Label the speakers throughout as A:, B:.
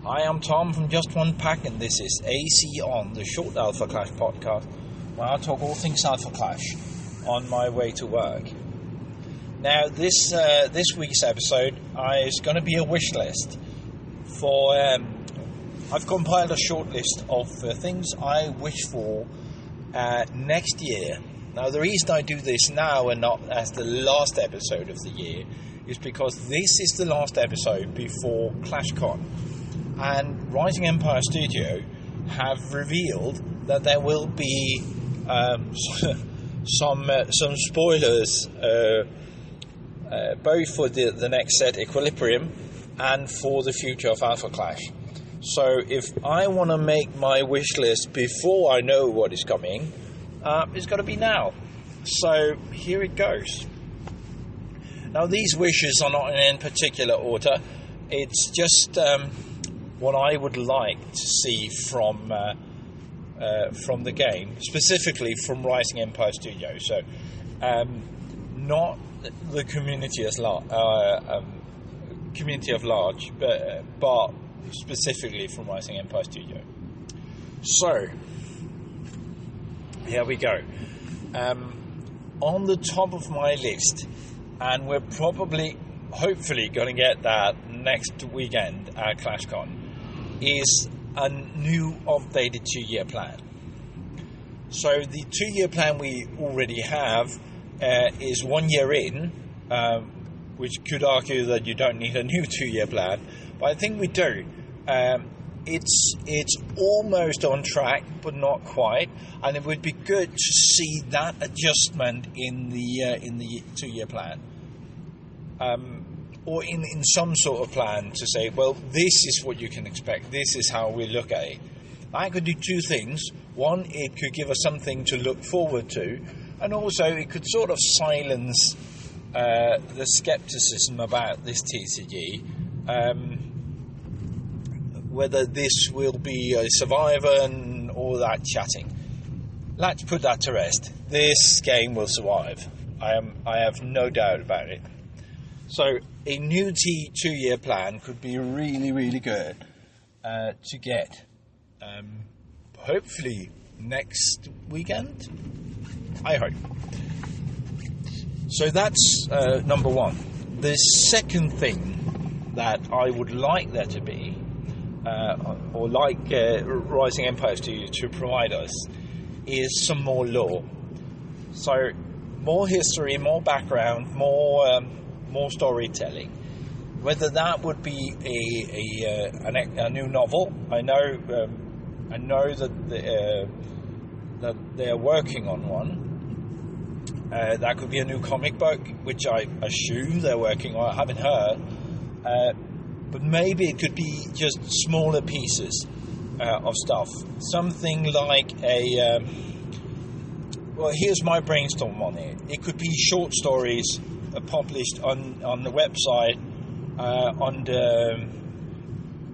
A: Hi, I'm Tom from Just One Pack, and this is AC On, the short Alpha Clash podcast, where I talk all things Alpha Clash on my way to work. Now, this week's episode is going to be a wish list for. I've compiled a short list of things I wish for next year. Now, the reason I do this now and not as the last episode of the year is because this is the last episode before ClashCon. And Rising Empire Studio have revealed that there will be some spoilers, both for the next set, Equilibrium, and for the future of Alpha Clash. So if I want to make my wish list before I know what is coming, it's got to be now. So here it goes. Now, these wishes are not in any particular order. It's just what I would like to see from the game, specifically from Rising Empire Studio. So, not the community as community of large, but specifically from Rising Empire Studio. So, here we go. On the top of my list, and we're hopefully going to get that next weekend at ClashCon, is a new updated 2-year plan. So the 2-year plan we already have is 1 year in, which could argue that you don't need a new 2-year plan, but I think we do. It's almost on track, but not quite, and it would be good to see that adjustment in the 2-year plan. Or in some sort of plan to say, well, this is what you can expect, this is how we look at it. I could do two things. One, it could give us something to look forward to, and also it could sort of silence the skepticism about this TCG, whether this will be a survivor and all that chatting. Let's put that to rest. This game will survive. I have no doubt about it. So a new 2-year plan could be really, really good to get. Hopefully next weekend, I hope. So that's number one. The second thing that I would like there to be, or like Rising Empire Studio to provide us, is some more lore. So more history, more background, more storytelling. Whether that would be a new novel, I know that they're working on one. That could be a new comic book, which I assume they're working on. I haven't heard, but maybe it could be just smaller pieces of stuff. Something like well, here's my brainstorm on it. It could be short stories published on the website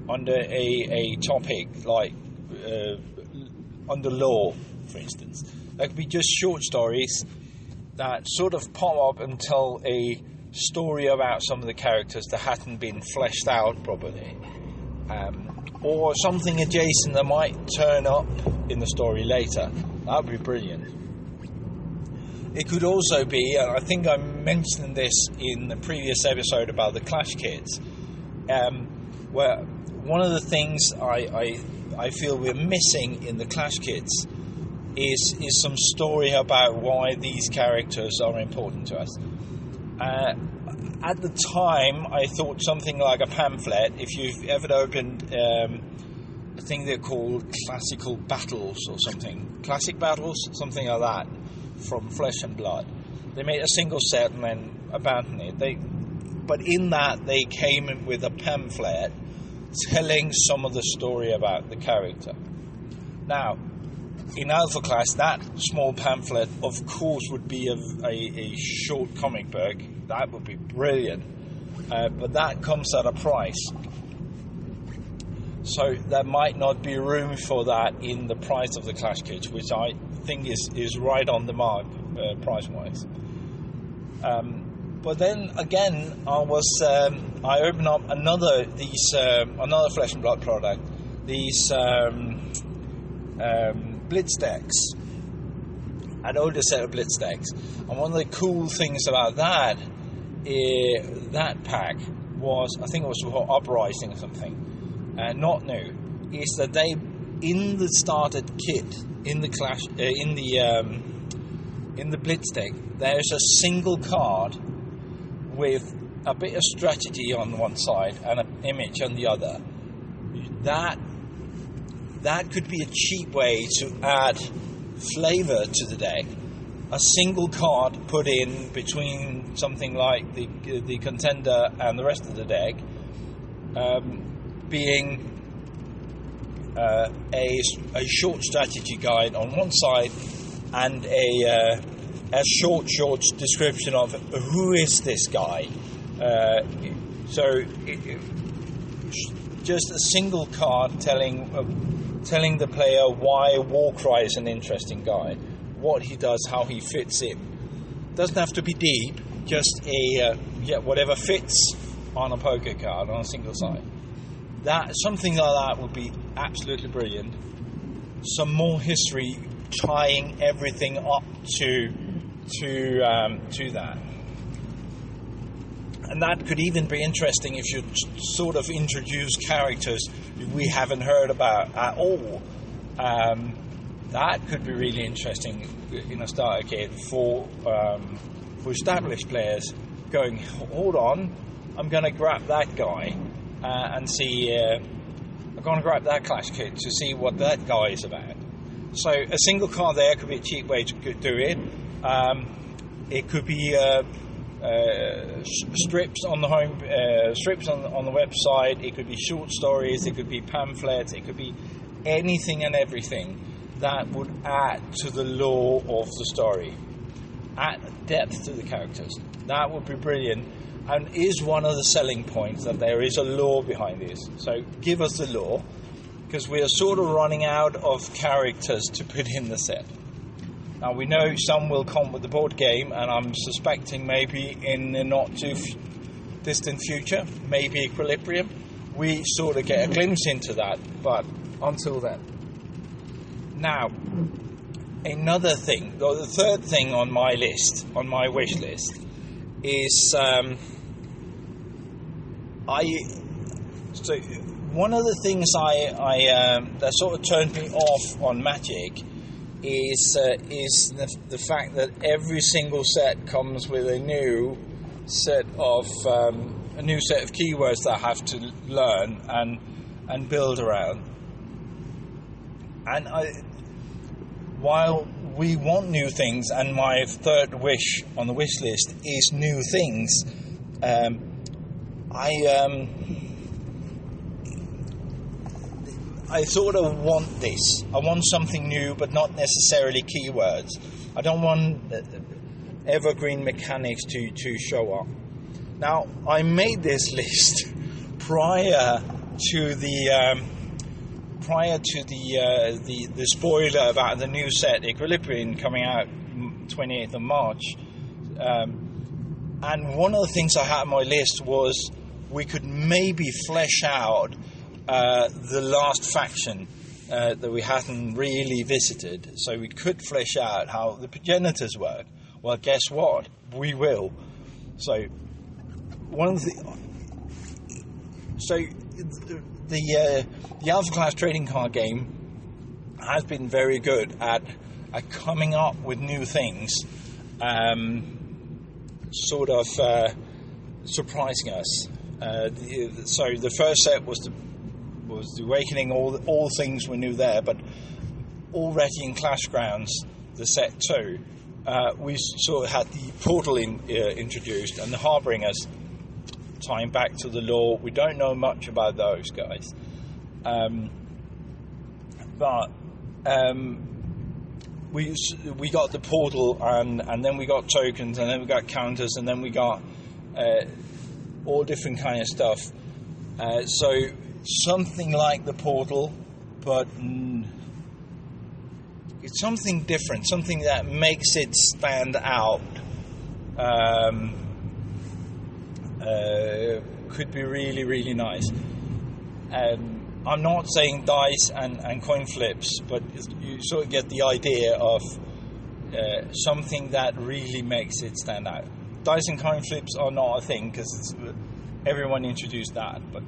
A: under a topic like under lore, for instance. That could be just short stories that sort of pop up and tell a story about some of the characters that hadn't been fleshed out properly, or something adjacent that might turn up in the story later. That would be brilliant. It could also be, and I think I mentioned this in the previous episode about the Clash kits, where one of the things I feel we're missing in the Clash kits is some story about why these characters are important to us. At the time, I thought something like a pamphlet. If you've ever opened, I think they're called Classical Battles or something. Classic Battles, something like that, from Flesh and Blood. They made a single set and then abandoned it. But in that, they came in with a pamphlet telling some of the story about the character. Now, in Alpha Clash, that small pamphlet, of course, would be a short comic book. That would be brilliant. But that comes at a price. So there might not be room for that in the price of the Clash kits, which I think is right on the mark price-wise. But then again, I opened up another Flesh and Blood product, these Blitz decks, an older set of Blitz decks. And one of the cool things about that pack was, I think it was for Uprising or something, not new, is that they, in the starter kit, in the Blitz deck, there's a single card with a bit of strategy on one side and an image on the other. That could be a cheap way to add flavor to the deck. A single card put in between something like the contender and the rest of the deck, being a short strategy guide on one side and a short description of who is this guy. Just a single card telling the player why Warcry is an interesting guy, what he does, how he fits in. Doesn't have to be deep, just whatever fits on a poker card on a single side. Something like that would be absolutely brilliant. Some more history tying everything up to that. And that could even be interesting if you sort of introduce characters we haven't heard about at all. That could be really interesting in a starter kit for established players. Going, hold on, I'm going to grab that guy and see. I'm going to grab that Clash kit to see what that guy is about. So a single card there could be a cheap way to do it. It could be strips on the strips on the website. It could be short stories. It could be pamphlets. It could be anything and everything that would add to the lore of the story, add depth to the characters. That would be brilliant, and is one of the selling points that there is a lore behind this. So give us the lore, because we are sort of running out of characters to put in the set. Now we know some will come with the board game, and I'm suspecting maybe in the not too distant future, maybe Equilibrium, we sort of get a glimpse into that, but until then. Now, another thing, or the third thing on my list, on my wish list, is one of the things that sort of turned me off on Magic is the fact that every single set comes with a new set of keywords that I have to learn and build around. And while we want new things, and my third wish on the wish list is new things, I sort of want this. I want something new, but not necessarily keywords. I don't want evergreen mechanics to show up. Now, I made this list prior to the spoiler about the new set Equilibrium coming out 28th of March. And one of the things I had on my list was we could maybe flesh out the last faction that we hadn't really visited. So we could flesh out how the progenitors work. Well, guess what? We will. So the Alpha Clash trading card game has been very good at coming up with new things, sort of surprising us. So the first set was the Awakening, all things we knew there, but already in Clash Grounds, the set 2, we sort of had the Portal introduced, and the Harbingers tying back to the lore. We don't know much about those guys, but we got the Portal, and then we got tokens, and then we got counters, and then we got all different kind of stuff. So something like the Portal, but it's something different, something that makes it stand out. could be really, really nice. I'm not saying dice and coin flips, but you sort of get the idea of something that really makes it stand out. Dice and coin flips are not a thing because everyone introduced that, but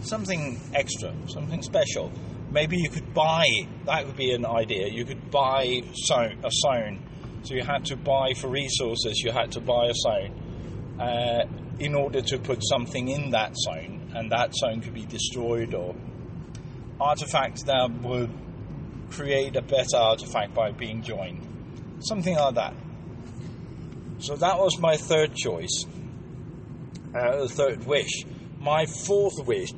A: something extra, something special. Maybe you could buy, that would be an idea, you could buy a zone. So you had to buy for resources, you had to buy a zone in order to put something in that zone, and that zone could be destroyed, or artifacts that would create a better artifact by being joined. Something like that. So that was my third choice, third wish. My fourth wish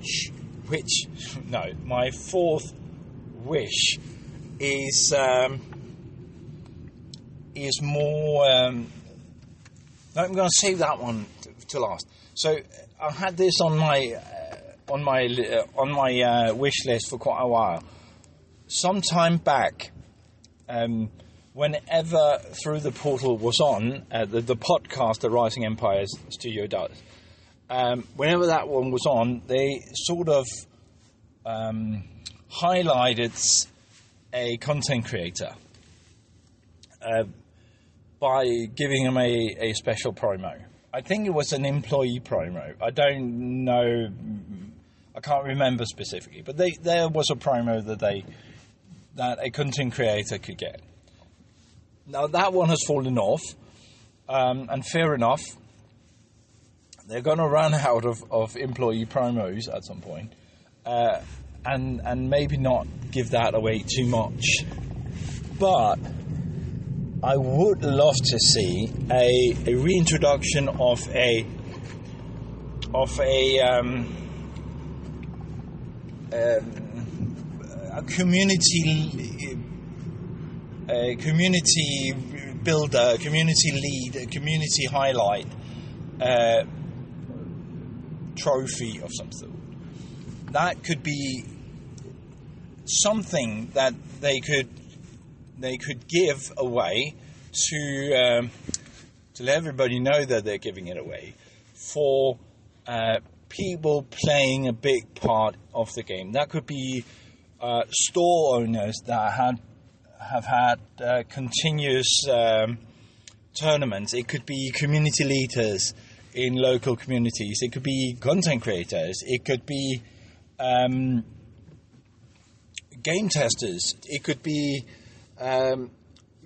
A: is more. No, I'm going to save that one to last. So I had this on my wish list for quite a while. Sometime back, whenever Through the Portal was on, the podcast the Rising Empires studio does. Whenever that one was on, they sort of highlighted a content creator by giving them a special promo. I think it was an employee promo. I don't know. I can't remember specifically, but there was a promo that a content creator could get. Now that one has fallen off, and fair enough. They're going to run out of employee promos at some point, and maybe not give that away too much. But I would love to see a reintroduction of a community builder, community lead, a community highlight trophy of some sort. That could be something that they could give away to let everybody know that they're giving it away for people playing a big part of the game. That could be store owners that have had continuous tournaments. It could be community leaders in local communities. It could be content creators. It could be game testers. It could be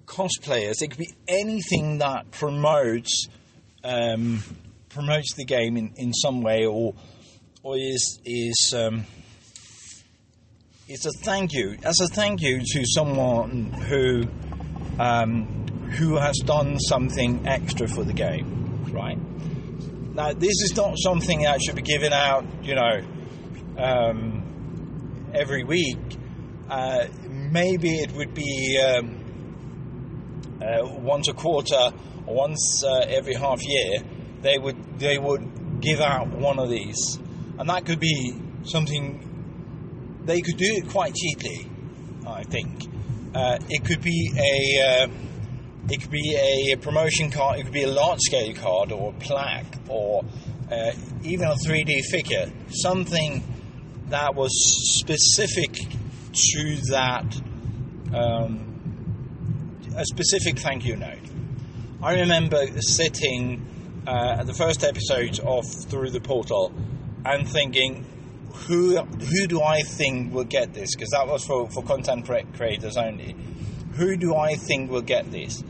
A: cosplayers. It could be anything that promotes the game in some way, or is it's a thank you to someone who has done something extra for the game, right? Now, this is not something that should be given out, every week. Maybe it would be once a quarter or once every half year. They would give out one of these, and that could be something. They could do it quite cheaply, I think. It could be a promotion card. It could be a large scale card or a plaque or even a 3D figure. Something that was specific to that, a specific thank you note. I remember sitting at the first episode of Through the Portal and thinking, who do I think will get this? Because that was for content creators only. Who do I think will get this?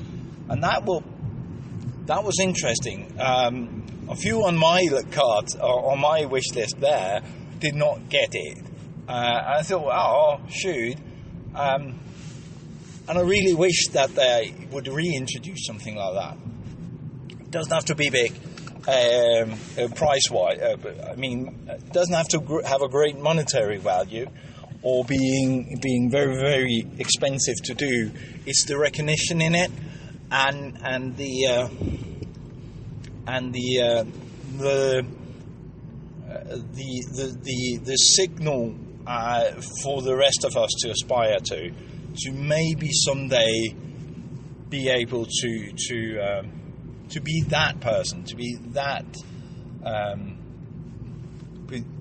A: And that was interesting. A few on my cards, or on my wish list there, did not get it. I thought, oh, shoot. And I really wish that they would reintroduce something like that. It doesn't have to be big. Price-wise, it doesn't have to have a great monetary value or being very, very expensive to do. It's the recognition in it and the signal for the rest of us to aspire to maybe someday be able to be that person, to be that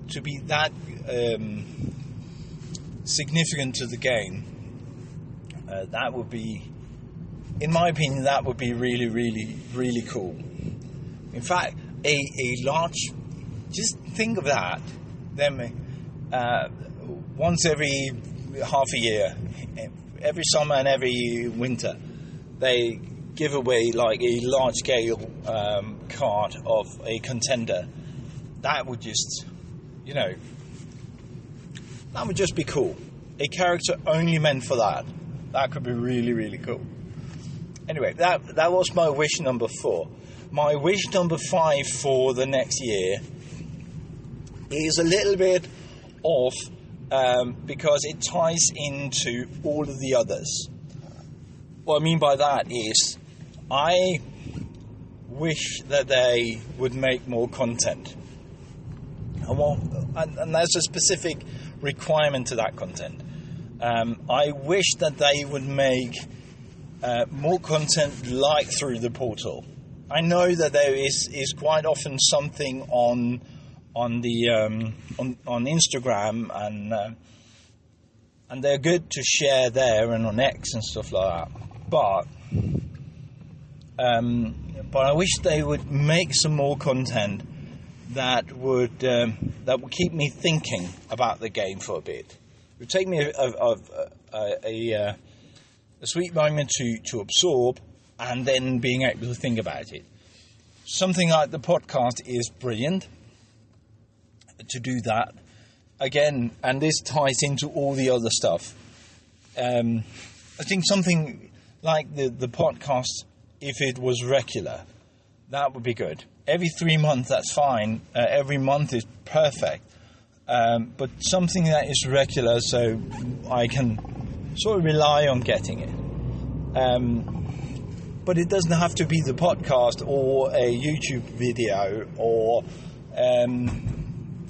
A: to be that significant to the game, that would be, in my opinion, that would be really, really, really cool. In fact, a large, just think of that, them once every half a year, every summer and every winter, they give away like a large scale card of a contender. That would just, that would just be cool. A character only meant for that. That could be really, really cool. Anyway, that was my wish number 4. My wish number 5 for the next year is a little bit off, because it ties into all of the others. What I mean by that is, I wish that they would make more content. And there's a specific requirement to that content. I wish that they would make more content like through the portal. I know that there is quite often something on Instagram, and they're good to share there and on X and stuff like that. But I wish they would make some more content that would keep me thinking about the game for a bit. It would take me a sweet moment to absorb, and then being able to think about it. Something like the podcast is brilliant to do that. Again, and this ties into all the other stuff. I think something like the podcast, if it was regular, that would be good. Every 3 months, that's fine. Every month is perfect. But something that is regular, so I can sort of rely on getting it. But it doesn't have to be the podcast or a YouTube video or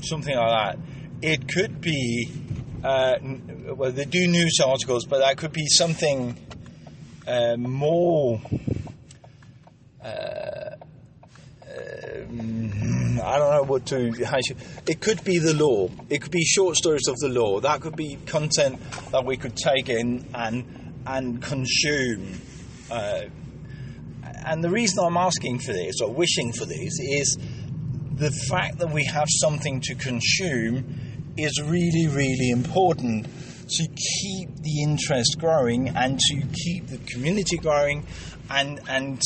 A: something like that. It could be, well, they do news articles, but that could be something more, I don't know what to, it could be the law. It could be short stories of the law. That could be content that we could take in and consume. And the reason I'm asking for this, or wishing for this, is the fact that we have something to consume is really, really important to keep the interest growing and to keep the community growing, and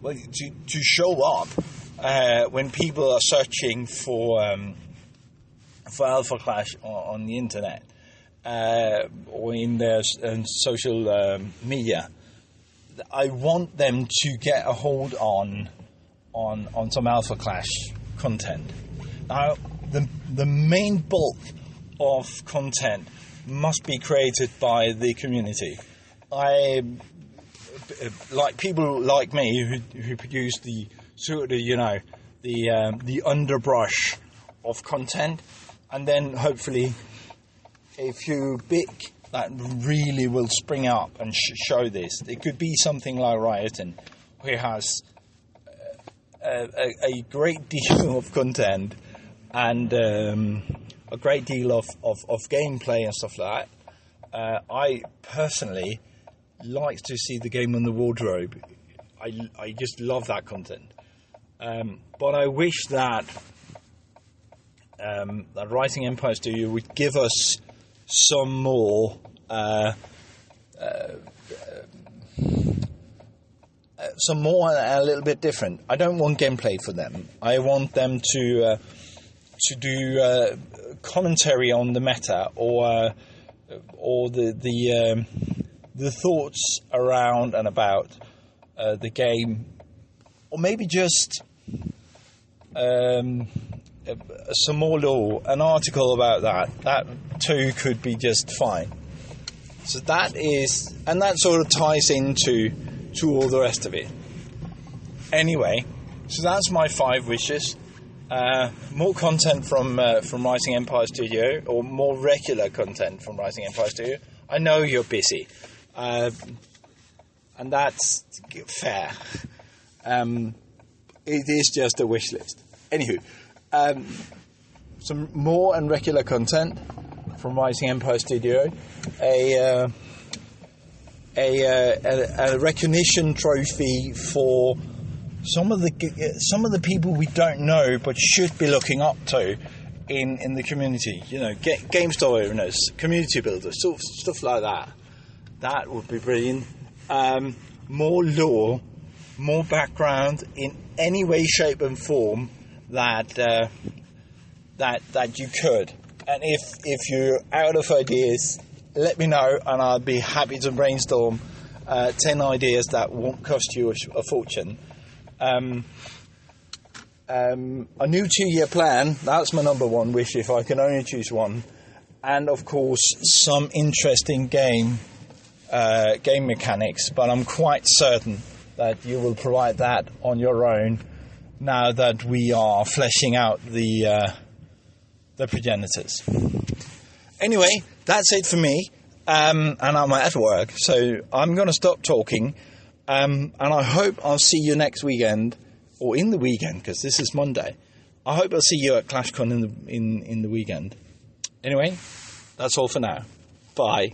A: well, to show up when people are searching for Alpha Clash on the internet or in their social media. I want them to get a hold on some Alpha Clash content. Now, the main bulk of content must be created by the community. I like people like me who produce the sort of the underbrush of content, and then hopefully a few big that really will spring up and show this. It could be something like Riotin, who has a great deal of content and a great deal of gameplay and stuff like that. I personally like to see the game on the wardrobe. I just love that content. But I wish that Rising Empire Studio would give us some more a little bit different. I don't want gameplay for them. I want them to do commentary on the meta or the thoughts around and about the game, or maybe just some more law, an article about that too could be just fine. So that is, and that sort of ties into all the rest of it. Anyway, so that's my 5 wishes. More content from Rising Empire Studio, or more regular content from Rising Empire Studio. I know you're busy, and that's fair. It is just a wish list. Anywho, some more and regular content from Rising Empire Studio, a recognition trophy for some of the people we don't know but should be looking up to in the community. You know, game story owners, community builders, stuff like that. That would be brilliant. More lore, more background in any way, shape, and form that you could. And if you're out of ideas, let me know, and I'll be happy to brainstorm 10 ideas that won't cost you a fortune. A new 2-year plan, that's my number one wish if I can only choose one. And of course, some interesting game mechanics, but I'm quite certain that you will provide that on your own now that we are fleshing out the progenitors. Anyway, that's it for me, and I'm at work, so I'm going to stop talking, and I hope I'll see you next weekend, or in the weekend, because this is Monday. I hope I'll see you at ClashCon in the weekend. Anyway, that's all for now. Bye.